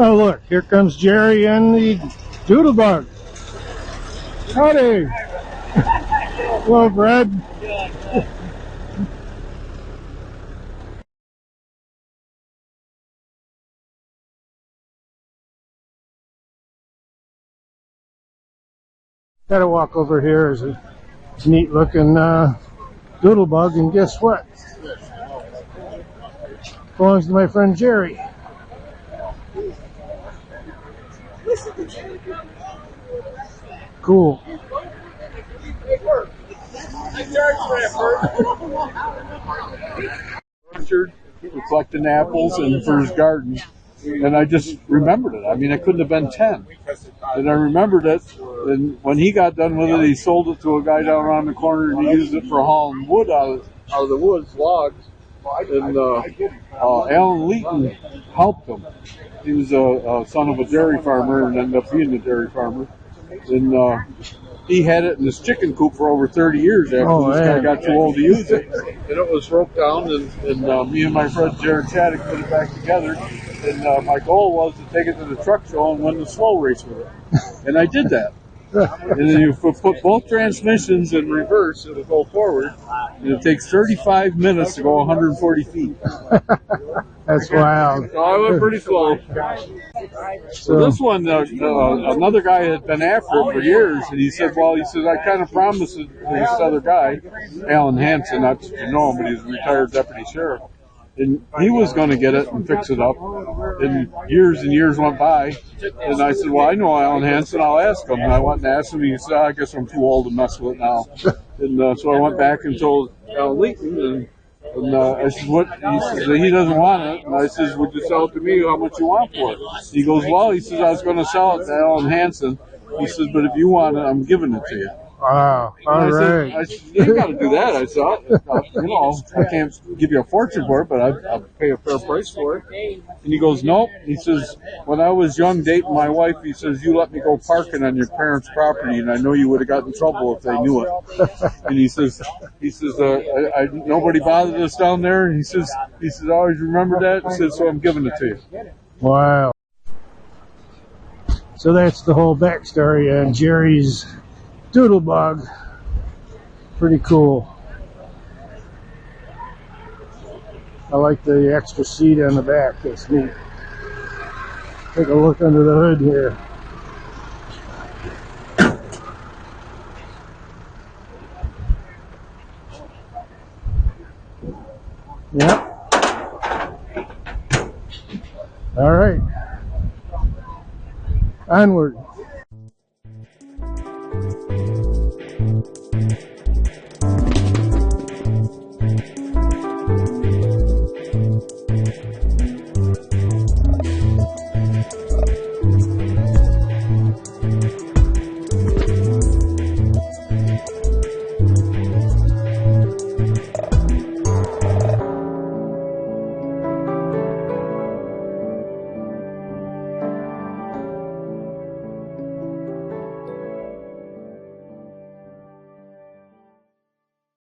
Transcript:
Oh, look, here comes Jerry and the Doodlebug. Howdy. Hello, Brad. Gotta walk over here. Is a neat looking Doodlebug, and guess what? Belongs to my friend Jerry. Cool. Orchard, collecting apples and for his garden, and I just remembered it. I mean, I couldn't have been 10, and I remembered it. And when he got done with it, he sold it to a guy down around the corner, and he used it for hauling wood out of the woods, logs. And Alan Leeton helped him. He was a son of a dairy farmer and ended up being a dairy farmer. And he had it in his chicken coop for over 30 years after this guy got too old to use it. And it was broke down, and me and my friend Jared Chaddick put it back together. And my goal was to take it to the truck show and win the slow race with it. And I did that. And then you put both transmissions in reverse, it'll go forward. And it takes 35 minutes to go 140 feet. That's wild. So I went pretty slow. So this one, another guy had been after it for years, and he said, I kind of promised this other guy, Alan Hansen, not that you know him, but he's a retired deputy sheriff, and he was going to get it and fix it up. And years went by, and I said, well, I know Alan Hansen, I'll ask him. And I went and asked him, and he said, I guess I'm too old to mess with it now. And so I went back and told Alan Leeton, and I said, what? He says, he doesn't want it. And I said, would you sell it to me? How much you want for it? He goes, well, he says, I was going to sell it to Alan Hansen. He says, but if you want it, I'm giving it to you. Wow, all right. I said, you ain't got to do that. I said, I can't give you a fortune for it, but I'll pay a fair price for it. And he goes, nope. He says, when I was young dating my wife, he says, you let me go parking on your parents' property, and I know you would have gotten in trouble if they knew it. And he says, nobody bothered us down there. And he says, I always remember that. He says, so I'm giving it to you. Wow. So that's the whole backstory on Jerry's Doodlebug. Pretty cool. I like the extra seat on the back. That's neat. Take a look under the hood here. Yep. All right. Onward.